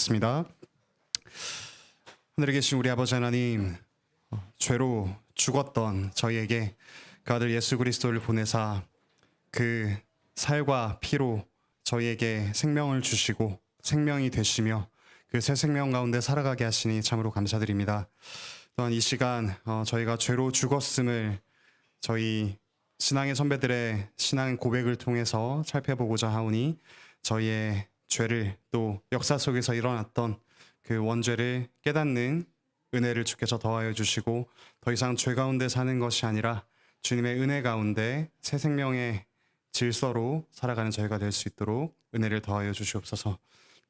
기도하겠습니다. 하늘에 계신 우리 아버지 하나님, 죄로 죽었던 저희에게 그 아들 예수 그리스도를 보내사 그 살과 피로 저희에게 생명을 주시고 생명이 되시며 그 새 생명 가운데 살아가게 하시니 참으로 감사드립니다. 또한 이 시간 저희가 죄로 죽었음을 저희 신앙의 선배들의 신앙 고백을 통해서 살펴보고자 하오니 저희의 죄를 또 역사 속에서 일어났던 그 원죄를 깨닫는 은혜를 주께서 더하여 주시고 더 이상 죄 가운데 사는 것이 아니라 주님의 은혜 가운데 새 생명의 질서로 살아가는 저희가 될 수 있도록 은혜를 더하여 주시옵소서.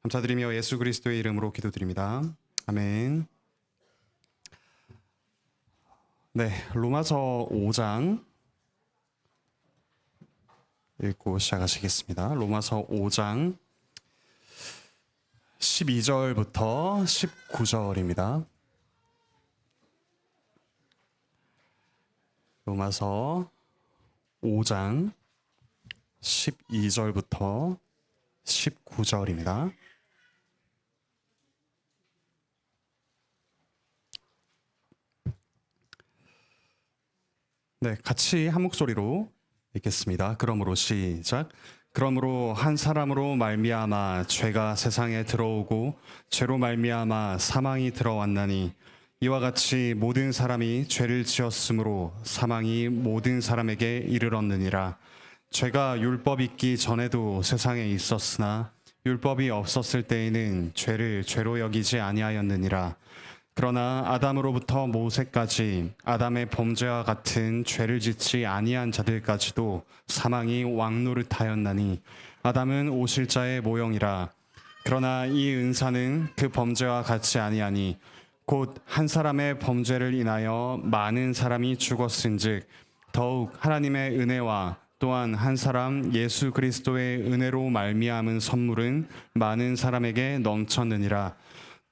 감사드리며 예수 그리스도의 이름으로 기도드립니다. 아멘. 네, 로마서 5장 읽고 시작하시겠습니다. 로마서 5장 12절부터 19절입니다. 로마서 5장 12절부터 19절입니다. 네, 같이 한 목소리로 읽겠습니다. 그러므로 시작. 그러므로 한 사람으로 말미암아 죄가 세상에 들어오고 죄로 말미암아 사망이 들어왔나니 이와 같이 모든 사람이 죄를 지었으므로 사망이 모든 사람에게 이르렀느니라. 죄가 율법 있기 전에도 세상에 있었으나 율법이 없었을 때에는 죄를 죄로 여기지 아니하였느니라. 그러나 아담으로부터 모세까지 아담의 범죄와 같은 죄를 짓지 아니한 자들까지도 사망이 왕노릇하였나니 아담은 오실자의 모형이라. 그러나 이 은사는 그 범죄와 같지 아니하니 곧 한 사람의 범죄를 인하여 많은 사람이 죽었은즉 더욱 하나님의 은혜와 또한 한 사람 예수 그리스도의 은혜로 말미암은 선물은 많은 사람에게 넘쳤느니라.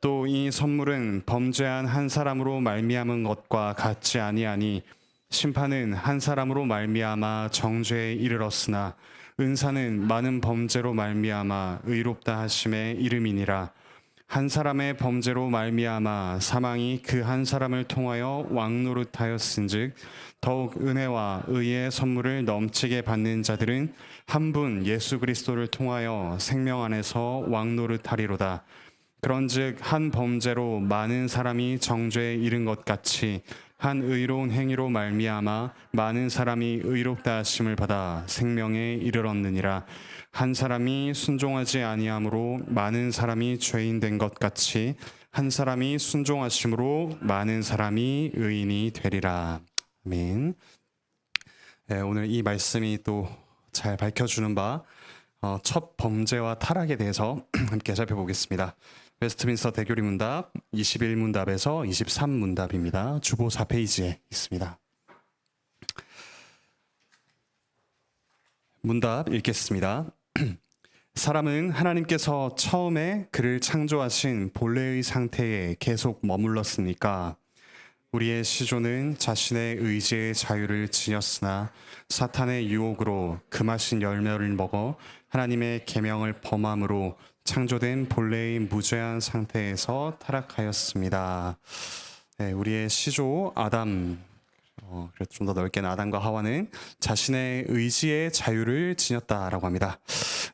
또 이 선물은 범죄한 한 사람으로 말미암은 것과 같지 아니하니 심판은 한 사람으로 말미암아 정죄에 이르렀으나 은사는 많은 범죄로 말미암아 의롭다 하심의 이름이니라. 한 사람의 범죄로 말미암아 사망이 그 한 사람을 통하여 왕노릇하였은즉 더욱 은혜와 의의 선물을 넘치게 받는 자들은 한 분 예수 그리스도를 통하여 생명 안에서 왕노릇하리로다. 그런즉 한 범죄로 많은 사람이 정죄에 이른 것 같이 한 의로운 행위로 말미암아 많은 사람이 의롭다 하심을 받아 생명에 이르렀느니라. 한 사람이 순종하지 아니함으로 많은 사람이 죄인 된 것 같이 한 사람이 순종하심으로 많은 사람이 의인이 되리라. 아멘. 네, 오늘 이 말씀이 또 잘 밝혀주는 바 첫 범죄와 타락에 대해서 함께 살펴보겠습니다. 웨스트민스터 대교리 문답 21문답에서 23문답입니다. 주보 4페이지에 있습니다. 문답 읽겠습니다. 사람은 하나님께서 처음에 그를 창조하신 본래의 상태에 계속 머물렀습니까? 우리의 시조는 자신의 의지의 자유를 지녔으나 사탄의 유혹으로 금하신 열매를 먹어 하나님의 계명을 범함으로 창조된 본래의 무죄한 상태에서 타락하였습니다. 네, 우리의 시조 아담, 그래도 좀 더 넓게는 아담과 하와는 자신의 의지의 자유를 지녔다라고 합니다.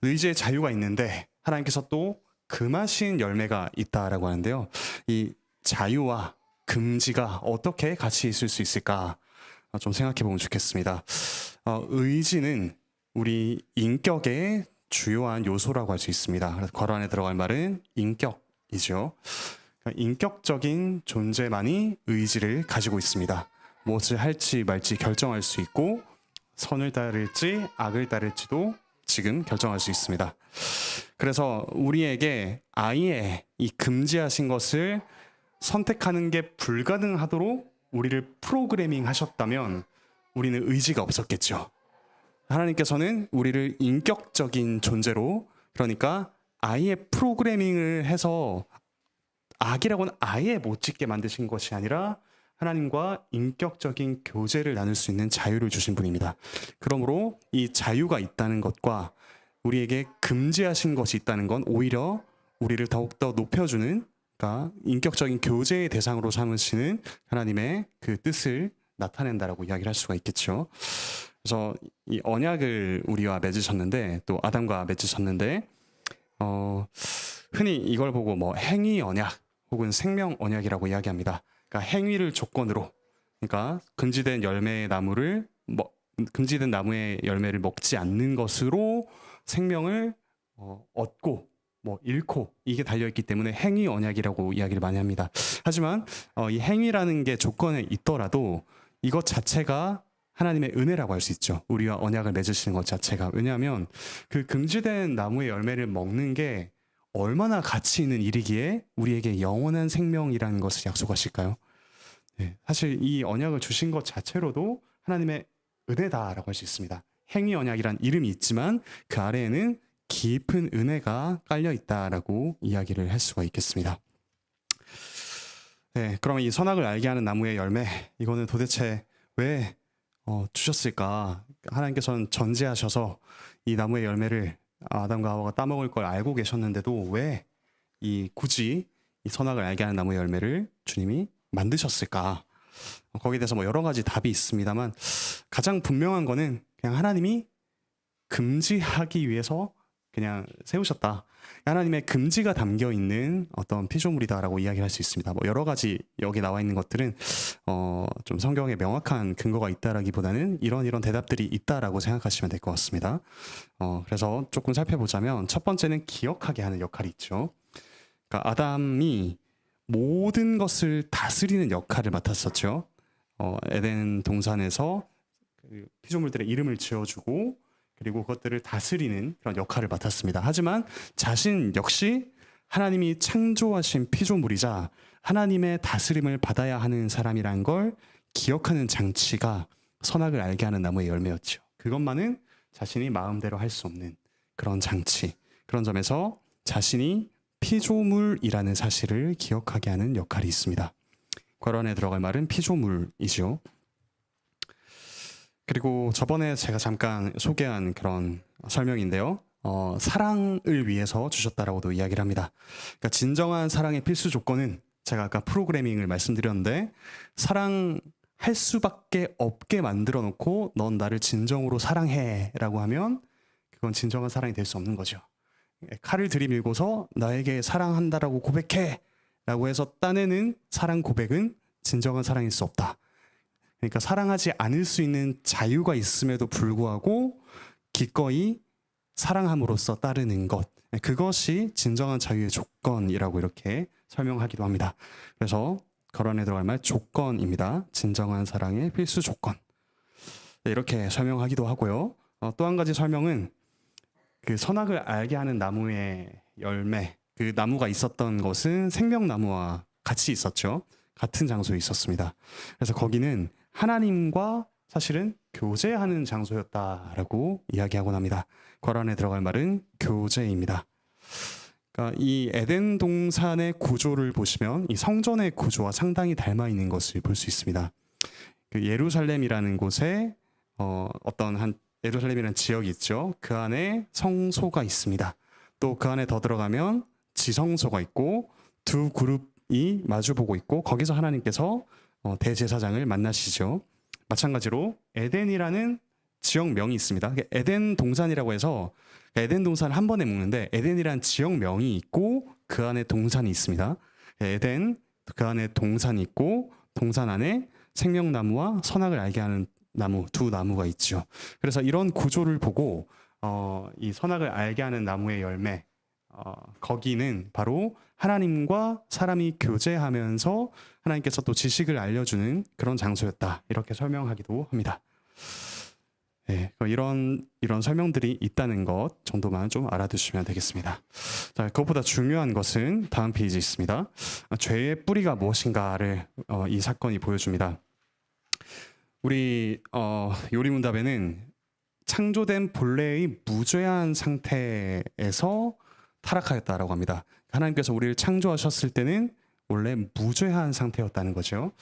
의지의 자유가 있는데 하나님께서 또 금하신 열매가 있다라고 하는데요. 이 자유와 금지가 어떻게 같이 있을 수 있을까 좀 생각해 보면 좋겠습니다. 의지는 우리 인격의 주요한 요소라고 할 수 있습니다. 그래서 괄호 안에 들어갈 말은 인격이죠. 인격적인 존재만이 의지를 가지고 있습니다. 무엇을 할지 말지 결정할 수 있고 선을 따를지 악을 따를지도 지금 결정할 수 있습니다. 그래서 우리에게 아예 이 금지하신 것을 선택하는 게 불가능하도록 우리를 프로그래밍 하셨다면 우리는 의지가 없었겠죠. 하나님께서는 우리를 인격적인 존재로, 그러니까 아예 프로그래밍을 해서 악이라고는 아예 못 짓게 만드신 것이 아니라 하나님과 인격적인 교제를 나눌 수 있는 자유를 주신 분입니다. 그러므로 이 자유가 있다는 것과 우리에게 금지하신 것이 있다는 건 오히려 우리를 더욱더 높여주는, 그러니까 인격적인 교제의 대상으로 삼으시는 하나님의 그 뜻을 나타낸다라고 이야기를 할 수가 있겠죠. 그래서 이 언약을 우리와 맺으셨는데, 또 아담과 맺으셨는데, 흔히 이걸 보고 뭐 행위 언약 혹은 생명 언약이라고 이야기합니다. 그러니까 행위를 조건으로, 그러니까 금지된 나무의 열매를 먹지 않는 것으로 생명을 얻고 뭐 잃고, 이게 달려있기 때문에 행위 언약이라고 이야기를 많이 합니다. 하지만 이 행위라는 게 조건에 있더라도 이것 자체가 하나님의 은혜라고 할 수 있죠. 우리와 언약을 맺으시는 것 자체가. 왜냐하면 그 금지된 나무의 열매를 먹는 게 얼마나 가치 있는 일이기에 우리에게 영원한 생명이라는 것을 약속하실까요? 네, 사실 이 언약을 주신 것 자체로도 하나님의 은혜다라고 할 수 있습니다. 행위 언약이란 이름이 있지만 그 아래에는 깊은 은혜가 깔려 있다라고 이야기를 할 수가 있겠습니다. 네, 그러면 이 선악을 알게 하는 나무의 열매, 이거는 도대체 왜 주셨을까? 하나님께서는 전제하셔서 이 나무의 열매를 아담과 하와가 따먹을 걸 알고 계셨는데도 왜 굳이 이 선악을 알게 하는 나무의 열매를 주님이 만드셨을까? 거기에 대해서 뭐 여러 가지 답이 있습니다만, 가장 분명한 거는 그냥 하나님이 금지하기 위해서 그냥 세우셨다. 하나님의 금지가 담겨 있는 어떤 피조물이다라고 이야기할 수 있습니다. 뭐 여러 가지 여기 나와 있는 것들은 좀 성경에 명확한 근거가 있다라기보다는 이런 대답들이 있다라고 생각하시면 될 것 같습니다. 그래서 조금 살펴보자면, 첫 번째는 기억하게 하는 역할이 있죠. 그러니까 아담이 모든 것을 다스리는 역할을 맡았었죠. 에덴 동산에서 그 피조물들의 이름을 지어주고, 그리고 그것들을 다스리는 그런 역할을 맡았습니다. 하지만 자신 역시 하나님이 창조하신 피조물이자 하나님의 다스림을 받아야 하는 사람이란 걸 기억하는 장치가 선악을 알게 하는 나무의 열매였죠. 그것만은 자신이 마음대로 할 수 없는 그런 장치, 그런 점에서 자신이 피조물이라는 사실을 기억하게 하는 역할이 있습니다. 괄호 들어갈 말은 피조물이죠. 그리고 저번에 제가 잠깐 소개한 그런 설명인데요. 사랑을 위해서 주셨다라고도 이야기를 합니다. 그러니까 진정한 사랑의 필수 조건은, 제가 아까 프로그래밍을 말씀드렸는데, 사랑할 수밖에 없게 만들어 놓고 넌 나를 진정으로 사랑해 라고 하면 그건 진정한 사랑이 될 수 없는 거죠. 칼을 들이밀고서 나에게 사랑한다라고 고백해 라고 해서 따내는 사랑 고백은 진정한 사랑일 수 없다. 그러니까 사랑하지 않을 수 있는 자유가 있음에도 불구하고 기꺼이 사랑함으로써 따르는 것, 그것이 진정한 자유의 조건이라고 이렇게 설명하기도 합니다. 그래서 거란에 들어갈 말 조건입니다. 진정한 사랑의 필수 조건. 이렇게 설명하기도 하고요. 또 한 가지 설명은 그 선악을 알게 하는 나무의 열매, 그 나무가 있었던 것은 생명나무와 같이 있었죠. 같은 장소에 있었습니다. 그래서 거기는 하나님과 사실은 교제하는 장소였다라고 이야기하곤 합니다. 괄호 들어갈 말은 교제입니다. 그러니까 이 에덴 동산의 구조를 보시면 이 성전의 구조와 상당히 닮아 있는 것을 볼 수 있습니다. 그 예루살렘이라는 곳에 예루살렘이라는 지역이 있죠. 그 안에 성소가 있습니다. 또 그 안에 더 들어가면 지성소가 있고 두 그룹이 마주보고 있고, 거기서 하나님께서 대제사장을 만나시죠. 마찬가지로 에덴이라는 지역명이 있습니다. 에덴 동산이라고 해서 에덴 동산을 한 번에 묶는데, 에덴이라는 지역명이 있고 그 안에 동산이 있습니다. 에덴, 그 안에 동산이 있고 동산 안에 생명나무와 선악을 알게 하는 나무, 두 나무가 있죠. 그래서 이런 구조를 보고 이 선악을 알게 하는 나무의 열매, 거기는 바로 하나님과 사람이 교제하면서 하나님께서 또 지식을 알려주는 그런 장소였다, 이렇게 설명하기도 합니다. 네, 이런 설명들이 있다는 것 정도만 좀 알아두시면 되겠습니다. 자, 그것보다 중요한 것은 다음 페이지에 있습니다. 죄의 뿌리가 무엇인가를 이 사건이 보여줍니다. 우리 요리문답에는 창조된 본래의 무죄한 상태에서 타락하였다라고 합니다. 하나님께서 우리를 창조하셨을 때는 원래 무죄한 상태였다는 거죠.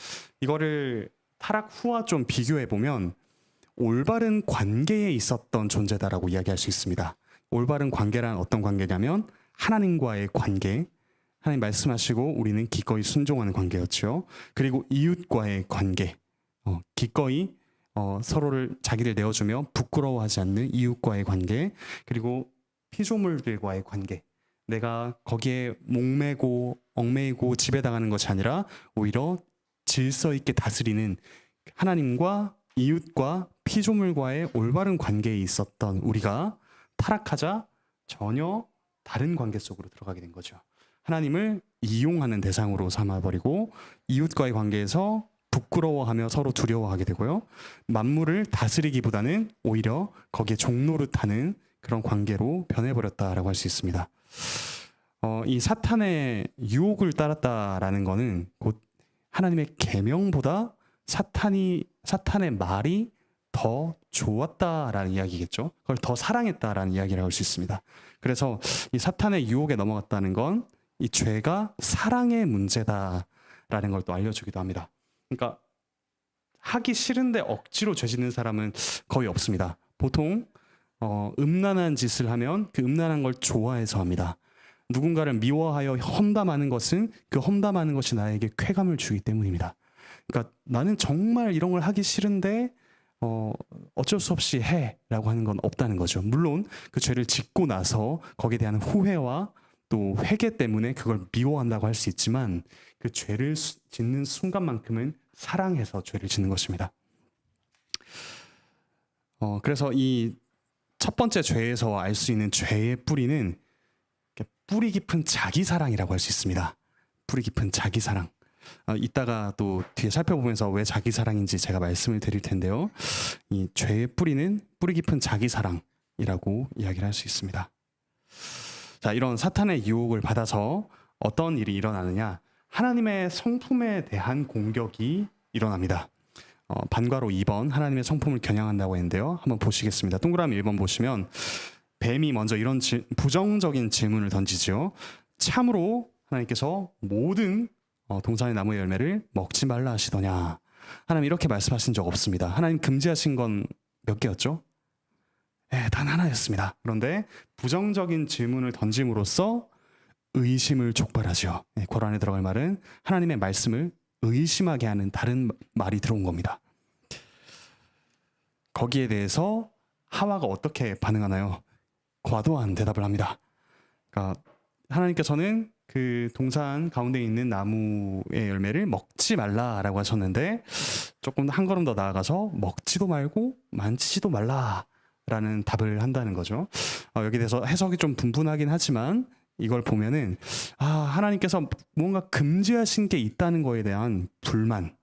이거를 타락 후와 좀 비교해 보면 올바른 관계에 있었던 존재다라고 이야기할 수 있습니다. 올바른 관계란 어떤 관계냐면 하나님과의 관계, 하나님 말씀하시고 우리는 기꺼이 순종하는 관계였죠. 그리고 이웃과의 관계, 기꺼이 서로를 자기를 내어주며 부끄러워하지 않는 이웃과의 관계, 그리고 피조물들과의 관계. 내가 거기에 목매고 얽매이고 지배당하는 것이 아니라 오히려 질서 있게 다스리는 하나님과 이웃과 피조물과의 올바른 관계에 있었던 우리가 타락하자 전혀 다른 관계 속으로 들어가게 된 거죠. 하나님을 이용하는 대상으로 삼아버리고 이웃과의 관계에서 부끄러워하며 서로 두려워하게 되고요. 만물을 다스리기보다는 오히려 거기에 종노릇하는 그런 관계로 변해버렸다라고 할 수 있습니다. 이 사탄의 유혹을 따랐다라는 거는 곧 하나님의 계명보다 사탄의 말이 더 좋았다라는 이야기겠죠. 그걸 더 사랑했다라는 이야기를 할 수 있습니다. 그래서 이 사탄의 유혹에 넘어갔다는 건 이 죄가 사랑의 문제다라는 걸 또 알려주기도 합니다. 그러니까 하기 싫은데 억지로 죄 짓는 사람은 거의 없습니다. 보통 음란한 짓을 하면 그 음란한 걸 좋아해서 합니다. 누군가를 미워하여 험담하는 것은 그 험담하는 것이 나에게 쾌감을 주기 때문입니다. 그러니까 나는 정말 이런 걸 하기 싫은데 어쩔 수 없이 해라고 하는 건 없다는 거죠. 물론 그 죄를 짓고 나서 거기에 대한 후회와 또 회개 때문에 그걸 미워한다고 할 수 있지만 그 죄를 짓는 순간만큼은 사랑해서 죄를 짓는 것입니다. 그래서 이 첫 번째 죄에서 알 수 있는 죄의 뿌리는 뿌리 깊은 자기 사랑이라고 할 수 있습니다. 뿌리 깊은 자기 사랑. 이따가 또 뒤에 살펴보면서 왜 자기 사랑인지 제가 말씀을 드릴 텐데요. 이 죄의 뿌리는 뿌리 깊은 자기 사랑이라고 이야기를 할 수 있습니다. 자, 이런 사탄의 유혹을 받아서 어떤 일이 일어나느냐? 하나님의 성품에 대한 공격이 일어납니다. 반괄호 2번 하나님의 성품을 겨냥한다고 했는데요. 한번 보시겠습니다. 동그라미 1번 보시면 뱀이 먼저 이런 부정적인 질문을 던지죠. 참으로 하나님께서 모든 동산의 나무의 열매를 먹지 말라 하시더냐. 하나님 이렇게 말씀하신 적 없습니다. 하나님 금지하신 건 몇 개였죠? 네, 단 하나였습니다. 그런데 부정적인 질문을 던짐으로써 의심을 촉발하죠. 네, 괄호 안에 들어갈 말은 하나님의 말씀을 의심하게 하는 다른 말이 들어온 겁니다. 거기에 대해서 하와가 어떻게 반응하나요? 과도한 대답을 합니다. 그러니까 하나님께서는 그 동산 가운데 있는 나무의 열매를 먹지 말라라고 하셨는데 조금 한 걸음 더 나아가서 먹지도 말고 만지지도 말라라는 답을 한다는 거죠. 여기에 대해서 해석이 좀 분분하긴 하지만 이걸 보면은 하나님께서 뭔가 금지하신 게 있다는 거에 대한 불만을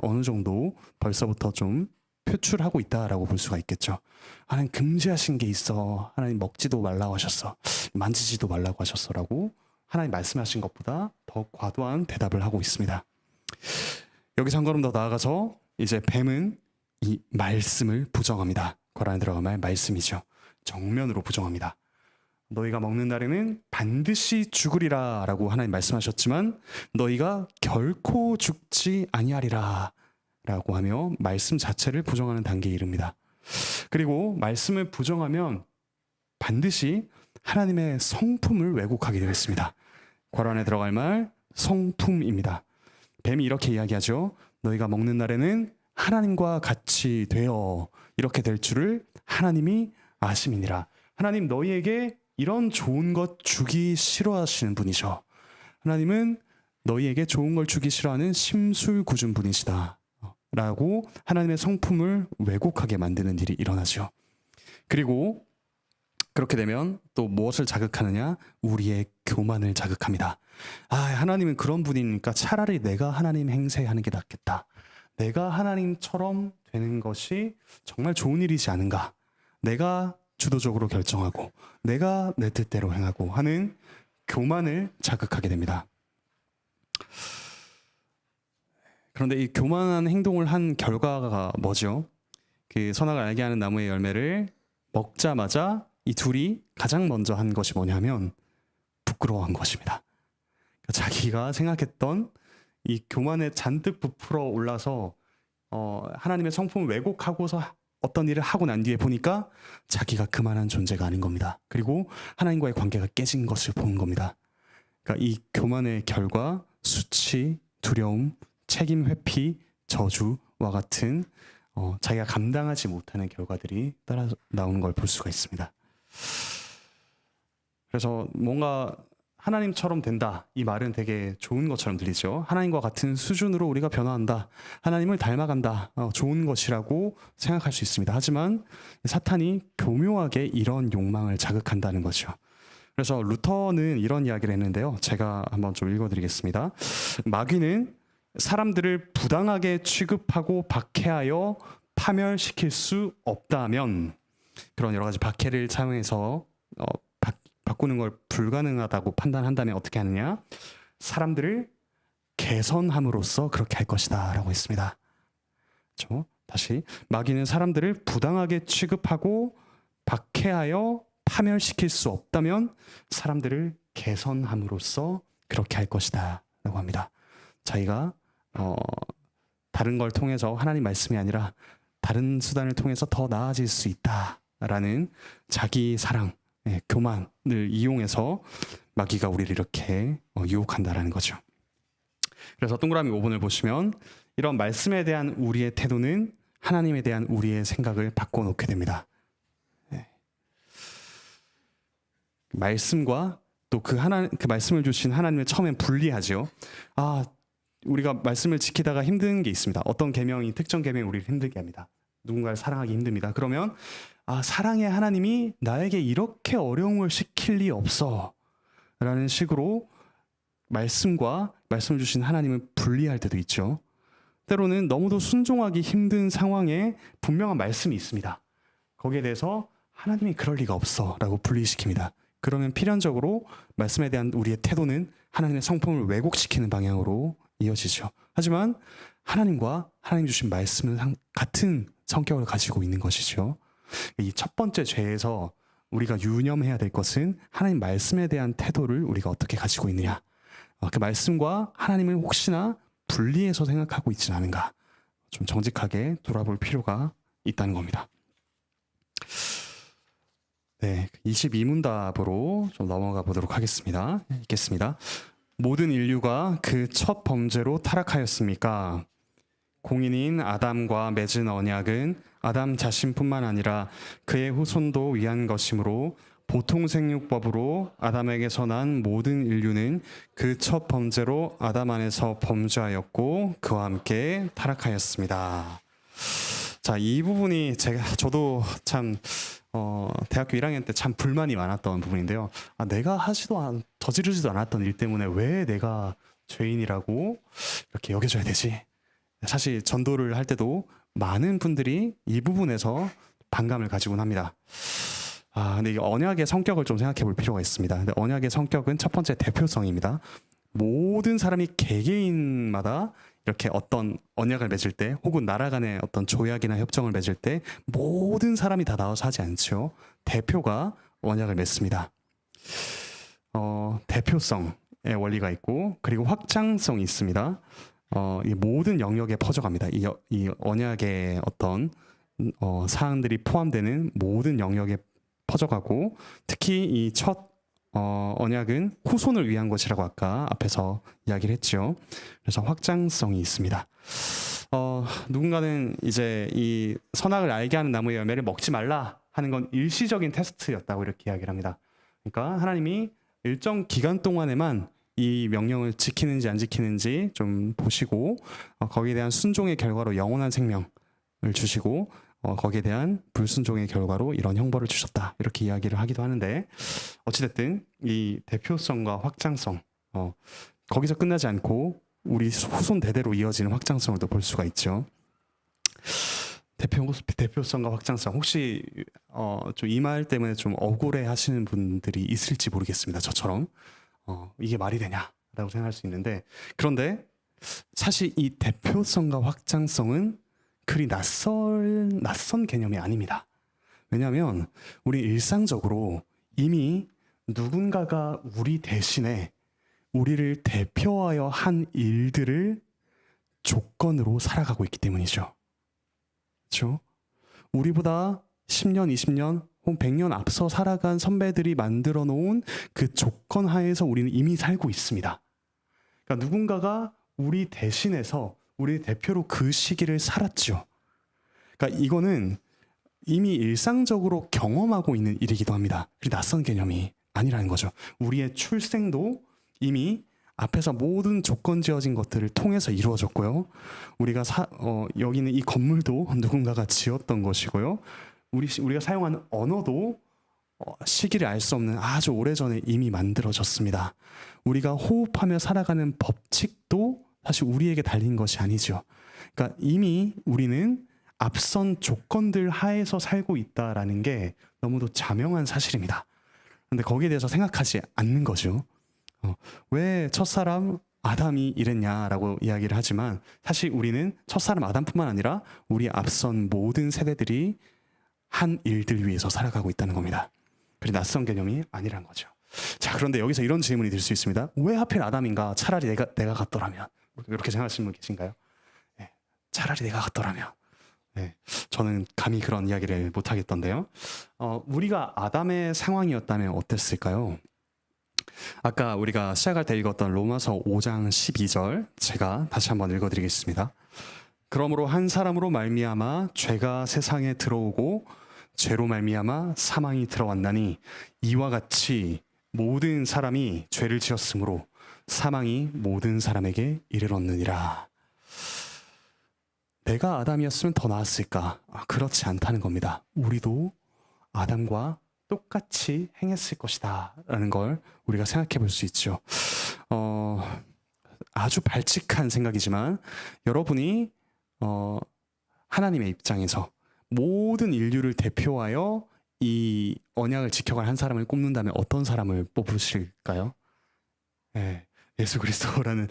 어느 정도 벌써부터 좀 표출하고 있다라고 볼 수가 있겠죠. 하나님 금지하신 게 있어. 하나님 먹지도 말라고 하셨어. 만지지도 말라고 하셨어라고 하나님 말씀하신 것보다 더 과도한 대답을 하고 있습니다. 여기서 한 걸음 더 나아가서 이제 뱀은 이 말씀을 부정합니다. 거란에 들어간 말 말씀이죠. 정면으로 부정합니다. 너희가 먹는 날에는 반드시 죽으리라 라고 하나님 말씀하셨지만 너희가 결코 죽지 아니하리라 라고 하며 말씀 자체를 부정하는 단계에 이릅니다. 그리고 말씀을 부정하면 반드시 하나님의 성품을 왜곡하게 되겠습니다. 괄호 안에 들어갈 말 성품입니다. 뱀이 이렇게 이야기하죠. 너희가 먹는 날에는 하나님과 같이 되어 이렇게 될 줄을 하나님이 아심이니라. 하나님 너희에게 이런 좋은 것 주기 싫어하시는 분이셔. 하나님은 너희에게 좋은 걸 주기 싫어하는 심술궂은 분이시다 라고 하나님의 성품을 왜곡하게 만드는 일이 일어나죠. 그리고 그렇게 되면 또 무엇을 자극하느냐? 우리의 교만을 자극합니다. 하나님은 그런 분이니까 차라리 내가 하나님 행세하는 게 낫겠다. 내가 하나님처럼 되는 것이 정말 좋은 일이지 않은가. 내가 주도적으로 결정하고 내가 내 뜻대로 행하고 하는 교만을 자극하게 됩니다. 그런데 이 교만한 행동을 한 결과가 뭐죠? 그 선악을 알게 하는 나무의 열매를 먹자마자 이 둘이 가장 먼저 한 것이 뭐냐면 부끄러워한 것입니다. 자기가 생각했던 이 교만에 잔뜩 부풀어 올라서 하나님의 성품을 왜곡하고서 어떤 일을 하고 난 뒤에 보니까 자기가 그만한 존재가 아닌 겁니다. 그리고 하나님과의 관계가 깨진 것을 본 겁니다. 그러니까 이 교만의 결과 수치, 두려움, 책임 회피, 저주와 같은 자기가 감당하지 못하는 결과들이 따라 나오는 걸 볼 수가 있습니다. 그래서 뭔가 하나님처럼 된다, 이 말은 되게 좋은 것처럼 들리죠. 하나님과 같은 수준으로 우리가 변화한다, 하나님을 닮아간다, 좋은 것이라고 생각할 수 있습니다. 하지만 사탄이 교묘하게 이런 욕망을 자극한다는 거죠. 그래서 루터는 이런 이야기를 했는데요. 제가 한번 좀 읽어드리겠습니다. 마귀는 사람들을 부당하게 취급하고 박해하여 파멸시킬 수 없다면, 그런 여러 가지 박해를 사용해서 바꾸는 걸 불가능하다고 판단한다면 어떻게 하느냐? 사람들을 개선함으로써 그렇게 할 것이다 라고 했습니다. 그렇죠? 다시, 마귀는 사람들을 부당하게 취급하고 박해하여 파멸시킬 수 없다면 사람들을 개선함으로써 그렇게 할 것이다 라고 합니다. 자기가 다른 걸 통해서, 하나님 말씀이 아니라 다른 수단을 통해서 더 나아질 수 있다라는 자기 사랑, 교만을 이용해서 마귀가 우리를 이렇게 유혹한다라는 거죠. 그래서 동그라미 5번을 보시면 이런 말씀에 대한 우리의 태도는 하나님에 대한 우리의 생각을 바꿔놓게 됩니다. 말씀과 또 그 말씀을 주신 하나님을 처음엔 분리하죠. 우리가 말씀을 지키다가 힘든 게 있습니다. 어떤 계명이, 특정 계명이 우리를 힘들게 합니다. 누군가를 사랑하기 힘듭니다. 그러면 사랑의 하나님이 나에게 이렇게 어려움을 시킬 리 없어 라는 식으로 말씀과 말씀을 주신 하나님을 분리할 때도 있죠. 때로는 너무도 순종하기 힘든 상황에 분명한 말씀이 있습니다. 거기에 대해서 하나님이 그럴 리가 없어 라고 분리시킵니다. 그러면 필연적으로 말씀에 대한 우리의 태도는 하나님의 성품을 왜곡시키는 방향으로 이어지죠. 하지만 하나님과 하나님 주신 말씀은 같은 성격을 가지고 있는 것이죠. 이 첫 번째 죄에서 우리가 유념해야 될 것은 하나님 말씀에 대한 태도를 우리가 어떻게 가지고 있느냐, 그 말씀과 하나님을 혹시나 분리해서 생각하고 있지는 않은가, 좀 정직하게 돌아볼 필요가 있다는 겁니다. 네, 22문답으로 좀 넘어가 보도록 하겠습니다. 읽겠습니다. 모든 인류가 그 첫 범죄로 타락하였습니까? 공인인 아담과 맺은 언약은 아담 자신뿐만 아니라 그의 후손도 위한 것이므로 보통 생육법으로 아담에게서 난 모든 인류는 그 첫 범죄로 아담 안에서 범죄하였고 그와 함께 타락하였습니다. 자, 이 부분이 저도 참 대학교 1학년 때 참 불만이 많았던 부분인데요. 내가 저지르지도 않았던 일 때문에 왜 내가 죄인이라고 이렇게 여겨져야 되지? 사실 전도를 할 때도 많은 분들이 이 부분에서 반감을 가지곤 합니다. 근데 이 언약의 성격을 좀 생각해 볼 필요가 있습니다. 근데 언약의 성격은 첫 번째 대표성입니다. 모든 사람이 개개인마다 이렇게 어떤 언약을 맺을 때, 혹은 나라 간의 어떤 조약이나 협정을 맺을 때 모든 사람이 다 나와서 하지 않죠. 대표가 언약을 맺습니다. 대표성의 원리가 있고, 그리고 확장성이 있습니다. 이 모든 영역에 퍼져갑니다. 이 언약의 어떤 사항들이 포함되는 모든 영역에 퍼져가고, 특히 이 첫 언약은 후손을 위한 것이라고 아까 앞에서 이야기를 했죠. 그래서 확장성이 있습니다. 누군가는 이제 이 선악을 알게 하는 나무의 열매를 먹지 말라 하는 건 일시적인 테스트였다고 이렇게 이야기를 합니다. 그러니까 하나님이 일정 기간 동안에만 이 명령을 지키는지 안 지키는지 좀 보시고, 거기에 대한 순종의 결과로 영원한 생명을 주시고, 거기에 대한 불순종의 결과로 이런 형벌을 주셨다, 이렇게 이야기를 하기도 하는데, 어찌됐든 이 대표성과 확장성, 거기서 끝나지 않고 우리 후손 대대로 이어지는 확장성을 또 볼 수가 있죠. 대표성과 확장성, 혹시 좀 이 말 때문에 좀 억울해 하시는 분들이 있을지 모르겠습니다. 저처럼 이게 말이 되냐라고 생각할 수 있는데, 그런데 사실 이 대표성과 확장성은 그리 낯선 개념이 아닙니다. 왜냐하면 우리 일상적으로 이미 누군가가 우리 대신에 우리를 대표하여 한 일들을 조건으로 살아가고 있기 때문이죠. 그렇죠? 우리보다 10년, 20년, 혹은 100년 앞서 살아간 선배들이 만들어 놓은 그 조건 하에서 우리는 이미 살고 있습니다. 그러니까 누군가가 우리 대신해서 우리 대표로 그 시기를 살았죠. 그러니까 이거는 이미 일상적으로 경험하고 있는 일이기도 합니다. 낯선 개념이 아니라는 거죠. 우리의 출생도 이미 앞에서 모든 조건 지어진 것들을 통해서 이루어졌고요. 우리가 여기 있는 이 건물도 누군가가 지었던 것이고요. 우리가 사용하는 언어도 시기를 알 수 없는 아주 오래전에 이미 만들어졌습니다. 우리가 호흡하며 살아가는 법칙도 사실 우리에게 달린 것이 아니죠. 그러니까 이미 우리는 앞선 조건들 하에서 살고 있다라는 게 너무도 자명한 사실입니다. 그런데 거기에 대해서 생각하지 않는 거죠. 왜 첫사람 아담이 이랬냐라고 이야기를 하지만 사실 우리는 첫사람 아담뿐만 아니라 우리 앞선 모든 세대들이 한 일들 위해서 살아가고 있다는 겁니다. 그리고 낯선 개념이 아니란 거죠. 자, 그런데 여기서 이런 질문이 들 수 있습니다. 왜 하필 아담인가? 차라리 내가 갔더라면. 이렇게 생각하시는 분 계신가요? 네, 차라리 내가 갔더라면. 네, 저는 감히 그런 이야기를 못 하겠던데요. 우리가 아담의 상황이었다면 어땠을까요? 아까 우리가 시작할 때 읽었던 로마서 5장 12절 제가 다시 한번 읽어드리겠습니다. 그러므로 한 사람으로 말미암아 죄가 세상에 들어오고 죄로 말미암아 사망이 들어왔나니 이와 같이 모든 사람이 죄를 지었으므로 사망이 모든 사람에게 이르렀느니라. 내가 아담이었으면 더 나았을까? 그렇지 않다는 겁니다. 우리도 아담과 똑같이 행했을 것이다 라는 걸 우리가 생각해 볼 수 있죠. 아주 발칙한 생각이지만 여러분이 하나님의 입장에서 모든 인류를 대표하여 이 언약을 지켜갈 한 사람을 꼽는다면 어떤 사람을 뽑으실까요? 네, 예수 그리스도라는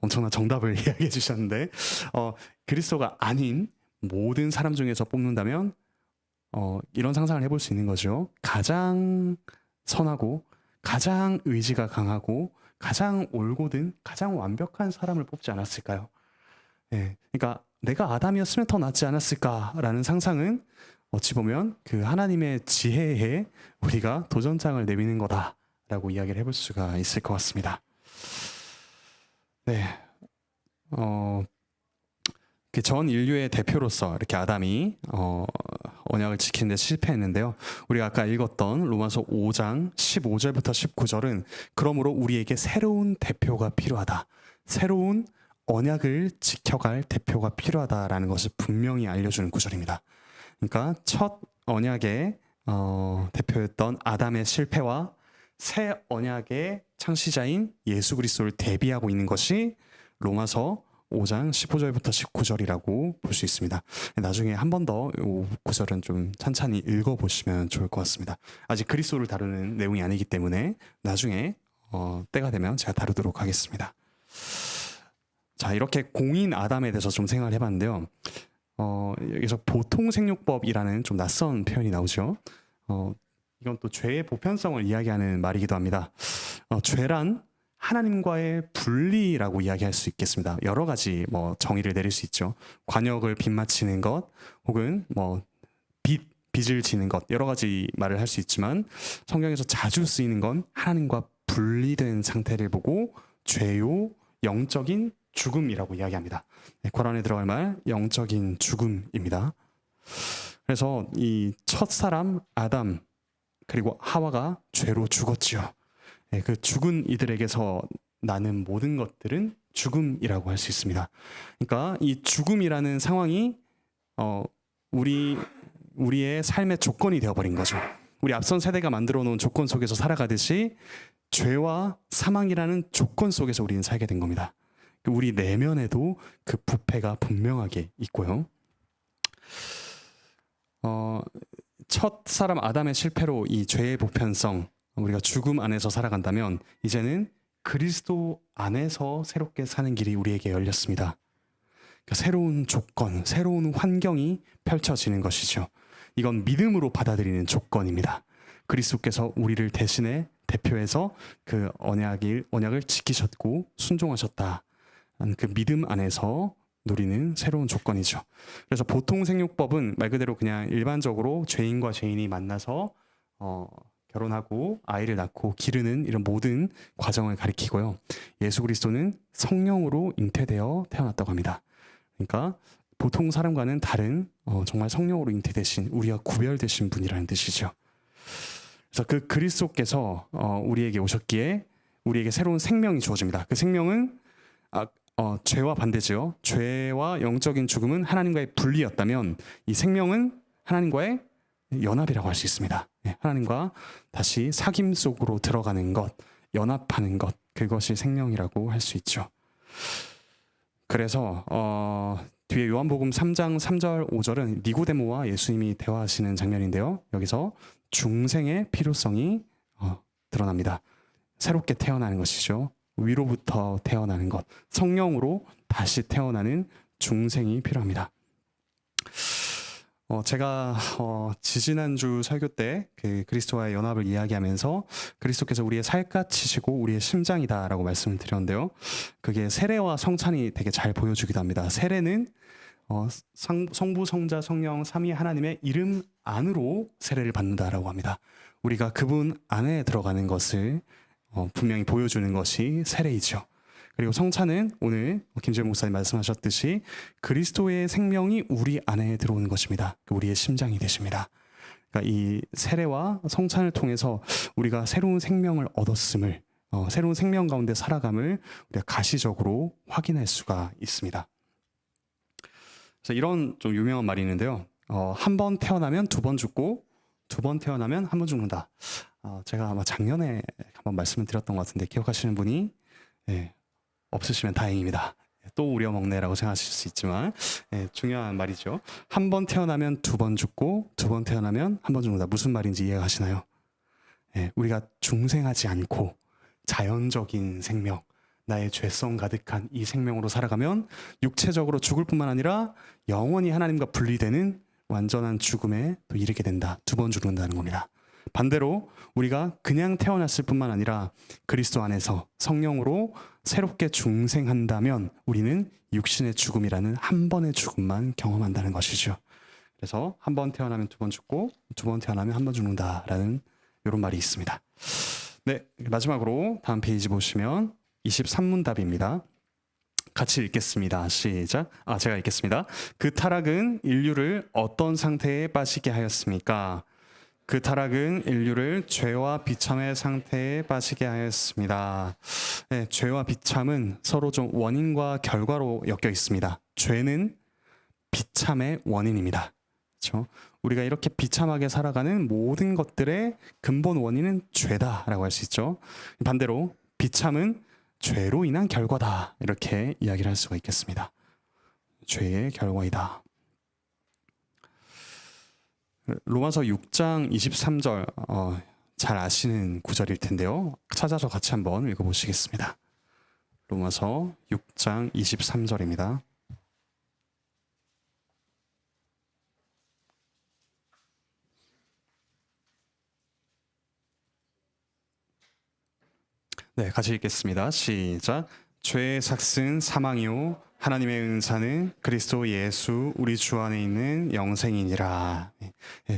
엄청난 정답을 이야기해 주셨는데 그리스도가 아닌 모든 사람 중에서 뽑는다면 이런 상상을 해볼 수 있는 거죠. 가장 선하고 가장 의지가 강하고 가장 올곧은 가장 완벽한 사람을 뽑지 않았을까요? 네, 그러니까 내가 아담이었으면 더 낫지 않았을까라는 상상은 어찌 보면 그 하나님의 지혜에 우리가 도전장을 내미는 거다라고 이야기를 해볼 수가 있을 것 같습니다. 네, 그 전 인류의 대표로서 이렇게 아담이 언약을 지키는 데 실패했는데요. 우리가 아까 읽었던 로마서 5장 15절부터 19절은 그러므로 우리에게 새로운 대표가 필요하다. 새로운 언약을 지켜갈 대표가 필요하다라는 것을 분명히 알려주는 구절입니다. 그러니까 첫 언약의 대표였던 아담의 실패와 새 언약의 창시자인 예수 그리스도를 대비하고 있는 것이 로마서 5장 15절부터 19절이라고 볼 수 있습니다. 나중에 한 번 더 이 구절은 좀 찬찬히 읽어보시면 좋을 것 같습니다. 아직 그리스도를 다루는 내용이 아니기 때문에 나중에 때가 되면 제가 다루도록 하겠습니다. 자, 이렇게 공인 아담에 대해서 좀 생각을 해봤는데요. 여기서 보통생육법이라는 좀 낯선 표현이 나오죠. 이건 또 죄의 보편성을 이야기하는 말이기도 합니다. 죄란 하나님과의 분리라고 이야기할 수 있겠습니다. 여러 가지 정의를 내릴 수 있죠. 관역을 빗맞히는 것, 혹은 빚을 지는 것, 여러 가지 말을 할 수 있지만 성경에서 자주 쓰이는 건 하나님과 분리된 상태를 보고 죄요, 영적인 죽음이라고 이야기합니다. 네, 고란에 들어갈 말 영적인 죽음입니다. 그래서 이 첫사람 아담 그리고 하와가 죄로 죽었지요. 네, 그 죽은 이들에게서 나는 모든 것들은 죽음이라고 할 수 있습니다. 그러니까 이 죽음이라는 상황이 우리의 삶의 조건이 되어버린 거죠. 우리 앞선 세대가 만들어 놓은 조건 속에서 살아가듯이 죄와 사망이라는 조건 속에서 우리는 살게 된 겁니다. 우리 내면에도 그 부패가 분명하게 있고요. 첫 사람 아담의 실패로 이 죄의 보편성, 우리가 죽음 안에서 살아간다면 이제는 그리스도 안에서 새롭게 사는 길이 우리에게 열렸습니다. 그러니까 새로운 조건, 새로운 환경이 펼쳐지는 것이죠. 이건 믿음으로 받아들이는 조건입니다. 그리스도께서 우리를 대신해 대표해서 그 언약을 지키셨고 순종하셨다. 그 믿음 안에서 누리는 새로운 조건이죠. 그래서 보통 생육법은 말 그대로 그냥 일반적으로 죄인과 죄인이 만나서 결혼하고 아이를 낳고 기르는 이런 모든 과정을 가리키고요. 예수 그리스도는 성령으로 잉태되어 태어났다고 합니다. 그러니까 보통 사람과는 다른 정말 성령으로 잉태되신 우리와 구별되신 분이라는 뜻이죠. 그래서 그 그리스도께서 우리에게 오셨기에 우리에게 새로운 생명이 주어집니다. 그 생명은 죄와 반대죠. 죄와 영적인 죽음은 하나님과의 분리였다면 이 생명은 하나님과의 연합이라고 할 수 있습니다. 하나님과 다시 사귐 속으로 들어가는 것, 연합하는 것, 그것이 생명이라고 할 수 있죠. 그래서 뒤에 요한복음 3장 3절 5절은 니고데모와 예수님이 대화하시는 장면인데요. 여기서 중생의 필요성이 드러납니다. 새롭게 태어나는 것이죠. 위로부터 태어나는 것, 성령으로 다시 태어나는 중생이 필요합니다. 제가 지지난주 설교 때 그 그리스도와의 연합을 이야기하면서 그리스도께서 우리의 살갗이시고 우리의 심장이다라고 말씀을 드렸는데요. 그게 세례와 성찬이 되게 잘 보여주기도 합니다. 세례는 성부, 성자, 성령, 삼위 하나님의 이름 안으로 세례를 받는다라고 합니다. 우리가 그분 안에 들어가는 것을 분명히 보여주는 것이 세례이죠. 그리고 성찬은 오늘 김재현 목사님 말씀하셨듯이 그리스도의 생명이 우리 안에 들어오는 것입니다. 우리의 심장이 되십니다. 그러니까 이 세례와 성찬을 통해서 우리가 새로운 생명을 얻었음을, 새로운 생명 가운데 살아감을 우리가 가시적으로 확인할 수가 있습니다. 그래서 이런 좀 유명한 말이 있는데요. 한 번 태어나면 두 번 죽고 두 번 태어나면 한 번 죽는다. 제가 아마 작년에 한번 말씀을 드렸던 것 같은데 기억하시는 분이 없으시면 다행입니다. 또 우려먹네라고 생각하실 수 있지만 중요한 말이죠. 한 번 태어나면 두 번 죽고 두 번 태어나면 한 번 죽는다. 무슨 말인지 이해가시나요? 우리가 중생하지 않고 자연적인 생명, 나의 죄성 가득한 이 생명으로 살아가면 육체적으로 죽을 뿐만 아니라 영원히 하나님과 분리되는 완전한 죽음에 또 이르게 된다. 두 번 죽는다는 겁니다. 반대로 우리가 그냥 태어났을 뿐만 아니라 그리스도 안에서 성령으로 새롭게 중생한다면 우리는 육신의 죽음이라는 한 번의 죽음만 경험한다는 것이죠. 그래서 한 번 태어나면 두 번 죽고 두 번 태어나면 한 번 죽는다라는 이런 말이 있습니다. 네, 마지막으로 다음 페이지 보시면 23문답입니다. 같이 읽겠습니다. 시작. 제가 읽겠습니다. 그 타락은 인류를 어떤 상태에 빠지게 하였습니까? 그 타락은 인류를 죄와 비참의 상태에 빠지게 하였습니다. 네, 죄와 비참은 서로 좀 원인과 결과로 엮여 있습니다. 죄는 비참의 원인입니다. 그렇죠? 우리가 이렇게 비참하게 살아가는 모든 것들의 근본 원인은 죄다라고 할 수 있죠. 반대로 비참은 죄로 인한 결과다. 이렇게 이야기를 할 수가 있겠습니다. 죄의 결과이다. 로마서 6장 23절 잘 아시는 구절일 텐데요. 찾아서 같이 한번 읽어보시겠습니다. 로마서 6장 23절입니다. 네, 같이 읽겠습니다. 시작. 죄의 삭은 사망이요 하나님의 은사는 그리스도 예수 우리 주 안에 있는 영생이니라.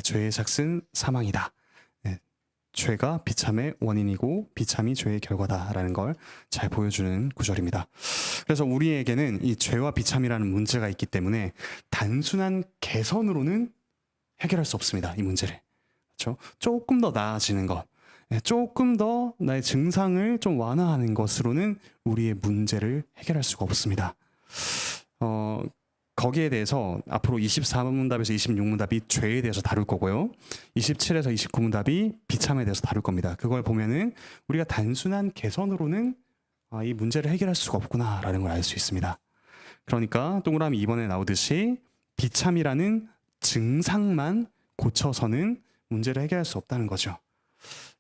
죄의 삭은 사망이다. 죄가 비참의 원인이고 비참이 죄의 결과다라는 걸 잘 보여주는 구절입니다. 그래서 우리에게는 이 죄와 비참이라는 문제가 있기 때문에 단순한 개선으로는 해결할 수 없습니다. 이 문제를. 그렇죠? 조금 더 나아지는 것, 조금 더 나의 증상을 좀 완화하는 것으로는 우리의 문제를 해결할 수가 없습니다. 거기에 대해서 앞으로 24문답에서 26문답이 죄에 대해서 다룰 거고요. 27에서 29문답이 비참에 대해서 다룰 겁니다. 그걸 보면은 우리가 단순한 개선으로는 이 문제를 해결할 수가 없구나라는 걸 알 수 있습니다. 그러니까 동그라미 2번에 나오듯이 비참이라는 증상만 고쳐서는 문제를 해결할 수 없다는 거죠.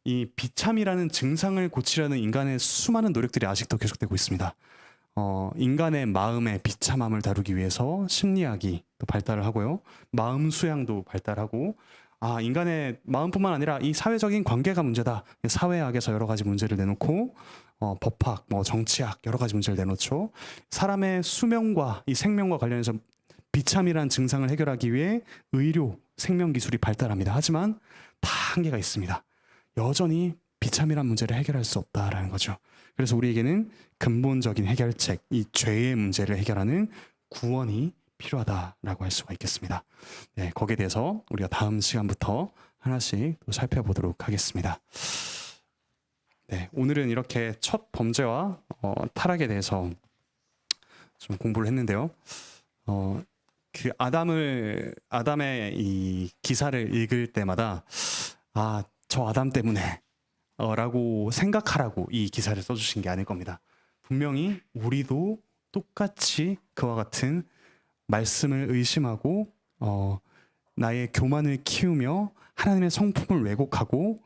이 비참이라는 증상을 고치려는 인간의 수많은 노력들이 아직도 계속되고 있습니다. 인간의 마음의 비참함을 다루기 위해서 심리학이 또 발달을 하고요. 마음 수양도 발달하고 인간의 마음뿐만 아니라 이 사회적인 관계가 문제다. 사회학에서 여러 가지 문제를 내놓고 법학, 뭐 정치학 여러 가지 문제를 내놓죠. 사람의 수명과 이 생명과 관련해서 비참이라는 증상을 해결하기 위해 의료, 생명 기술이 발달합니다. 하지만 다 한계가 있습니다. 여전히 비참이라는 문제를 해결할 수 없다라는 거죠. 그래서 우리에게는 근본적인 해결책, 이 죄의 문제를 해결하는 구원이 필요하다라고 할 수가 있겠습니다. 네, 거기에 대해서 우리가 다음 시간부터 하나씩 또 살펴보도록 하겠습니다. 네, 오늘은 이렇게 첫 범죄와 타락에 대해서 좀 공부를 했는데요. 그 아담의 이 기사를 읽을 때마다 저 아담 때문에 라고 생각하라고 이 기사를 써주신 게 아닐 겁니다. 분명히 우리도 똑같이 그와 같은 말씀을 의심하고 나의 교만을 키우며 하나님의 성품을 왜곡하고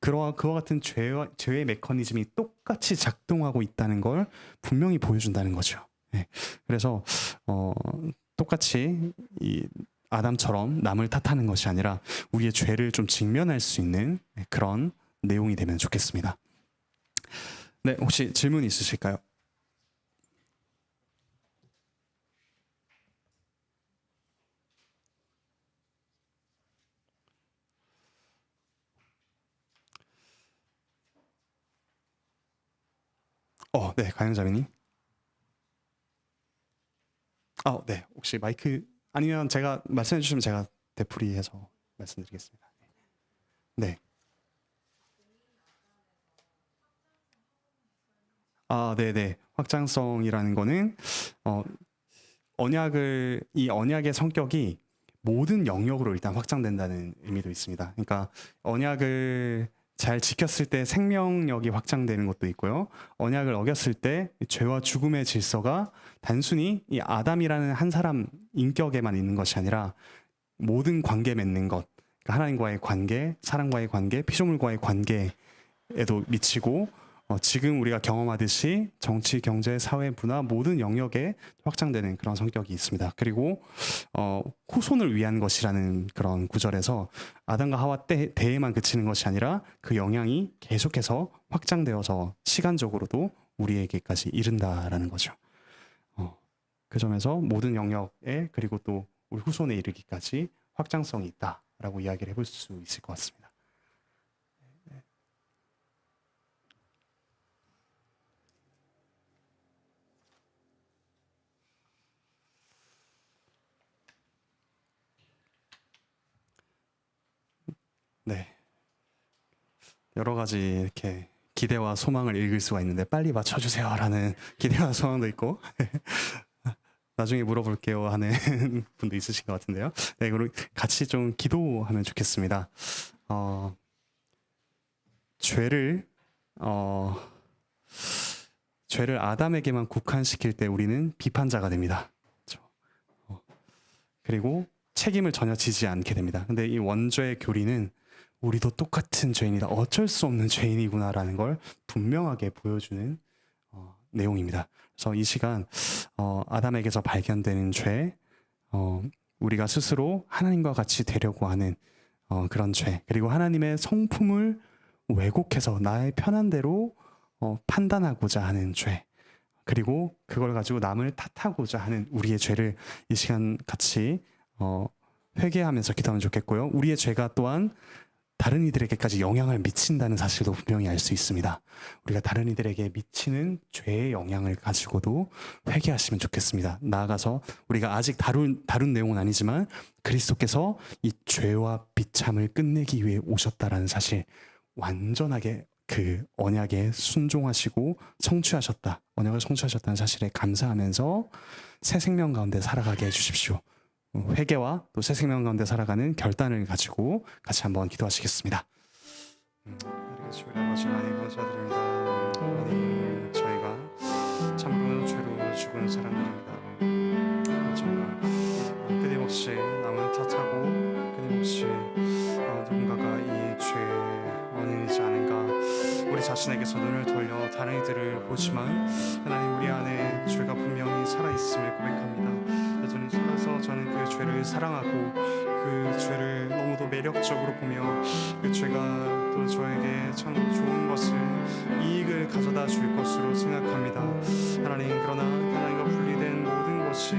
그와 같은 죄의 메커니즘이 똑같이 작동하고 있다는 걸 분명히 보여준다는 거죠. 네. 그래서 똑같이 이 아담처럼 남을 탓하는 것이 아니라 우리의 죄를 좀 직면할 수 있는 그런 내용이 되면 좋겠습니다. 네, 혹시 질문 있으실까요? 네, 가영자매님. 네, 혹시 마이크 아니면 제가 말씀해 주시면 제가 되풀이해서 말씀드리겠습니다. 네. 네네. 확장성이라는 거는 이 언약의 성격이 모든 영역으로 일단 확장된다는 의미도 있습니다. 그러니까 언약을 잘 지켰을 때 생명력이 확장되는 것도 있고요. 언약을 어겼을 때 죄와 죽음의 질서가 단순히 이 아담이라는 한 사람 인격에만 있는 것이 아니라 모든 관계 맺는 것, 그러니까 하나님과의 관계, 사람과의 관계, 피조물과의 관계에도 미치고 지금 우리가 경험하듯이 정치, 경제, 사회, 문화 모든 영역에 확장되는 그런 성격이 있습니다. 그리고 후손을 위한 것이라는 그런 구절에서 아담과 하와 때에만 그치는 것이 아니라 그 영향이 계속해서 확장되어서 시간적으로도 우리에게까지 이른다라는 거죠. 그 점에서 모든 영역에 그리고 또 우리 후손에 이르기까지 확장성이 있다라고 이야기를 해볼 수 있을 것 같습니다. 네. 여러 가지 이렇게 기대와 소망을 읽을 수가 있는데 빨리 맞춰주세요라는 기대와 소망도 있고 나중에 물어볼게요 하는 분도 있으신 것 같은데요. 네, 그리고 같이 좀 기도하면 좋겠습니다. 죄를 아담에게만 국한시킬 때 우리는 비판자가 됩니다. 그렇죠? 그리고 책임을 전혀 지지 않게 됩니다. 근데 이 원죄의 교리는 우리도 똑같은 죄인이다. 어쩔 수 없는 죄인이구나라는 걸 분명하게 보여주는 내용입니다. 그래서 이 시간 아담에게서 발견되는 죄, 우리가 스스로 하나님과 같이 되려고 하는 그런 죄, 그리고 하나님의 성품을 왜곡해서 나의 편한 대로 판단하고자 하는 죄, 그리고 그걸 가지고 남을 탓하고자 하는 우리의 죄를 이 시간 같이 회개하면서 기도하면 좋겠고요. 우리의 죄가 또한 다른 이들에게까지 영향을 미친다는 사실도 분명히 알 수 있습니다. 우리가 다른 이들에게 미치는 죄의 영향을 가지고도 회개하시면 좋겠습니다. 나아가서 우리가 아직 다룬 내용은 아니지만 그리스도께서 이 죄와 비참을 끝내기 위해 오셨다라는 사실, 완전하게 그 언약에 순종하시고 언약을 성취하셨다는 사실에 감사하면서 새 생명 가운데 살아가게 해주십시오. 회개와 또 새 생명 가운데 살아가는 결단을 가지고 같이 한번 기도하시겠습니다. 하나님 감사드립니다. 하나님, 저희가 참으로 죄로 죽은 사람들입니다. 정말 끊임없이 남을 탓하고 끊임없이 누군가가 이 죄의 원인이지 않은가 우리 자신에게서 눈을 돌려 다른 이들을 보지만 하나님, 우리 안에 죄가 분명히 살아있음을 고백합니다. 여전히 살아서 저는 그 죄를 사랑하고 그 죄를 너무도 매력적으로 보며 그 죄가 또 저에게 참 좋은 것을 이익을 가져다 줄 것으로 생각합니다. 하나님, 그러나 하나님과 분리된 모든 것이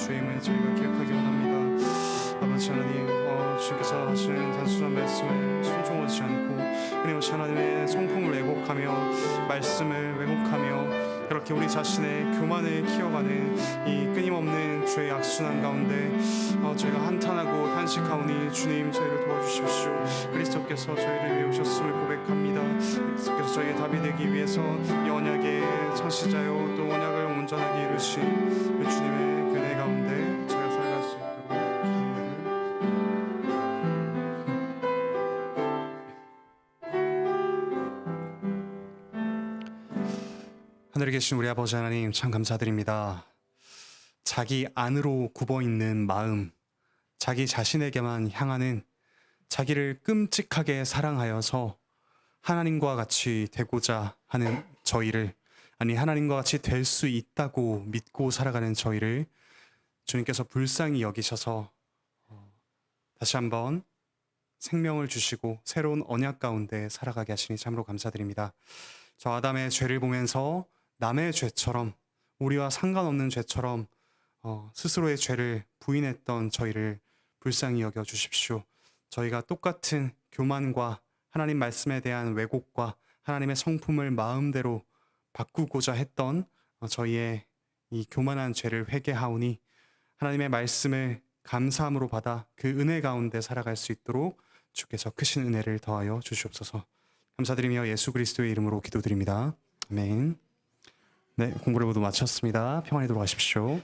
죄임을 저희가 기억하기 원합니다. 아버지 하나님, 주께서 하시는 단순한 말씀을 순종하지 않고 끊임없이 하나님의 성품을 왜곡하며 말씀을 왜곡하며 그렇게 우리 자신의 교만을 키워가는 이 끊임없는 죄의 악순환 가운데 저희가 한탄하고 탄식하오니 주님, 저희를 도와주십시오. 그리스도께서 저희를 위해 오셨음을 고백합니다. 그리스도께서 저희의 답이 되기 위해서 이 언약의 창시자요 또 언약을 온전하게 이루신 그 주님의 은혜 가운데 저희가 살아갈 수 있도록 하늘에 계신 우리 아버지 하나님, 참 감사드립니다. 자기 안으로 굽어있는 마음, 자기 자신에게만 향하는, 자기를 끔찍하게 사랑하여서 하나님과 같이 되고자 하는 저희를, 아니 하나님과 같이 될 수 있다고 믿고 살아가는 저희를 주님께서 불쌍히 여기셔서 다시 한번 생명을 주시고 새로운 언약 가운데 살아가게 하시니 참으로 감사드립니다. 저 아담의 죄를 보면서 남의 죄처럼, 우리와 상관없는 죄처럼 스스로의 죄를 부인했던 저희를 불쌍히 여겨 주십시오. 저희가 똑같은 교만과 하나님 말씀에 대한 왜곡과 하나님의 성품을 마음대로 바꾸고자 했던 저희의 이 교만한 죄를 회개하오니 하나님의 말씀을 감사함으로 받아 그 은혜 가운데 살아갈 수 있도록 주께서 크신 은혜를 더하여 주시옵소서. 감사드리며 예수 그리스도의 이름으로 기도드립니다. 아멘. 네, 공부를 모두 마쳤습니다. 평안히 돌아가십시오.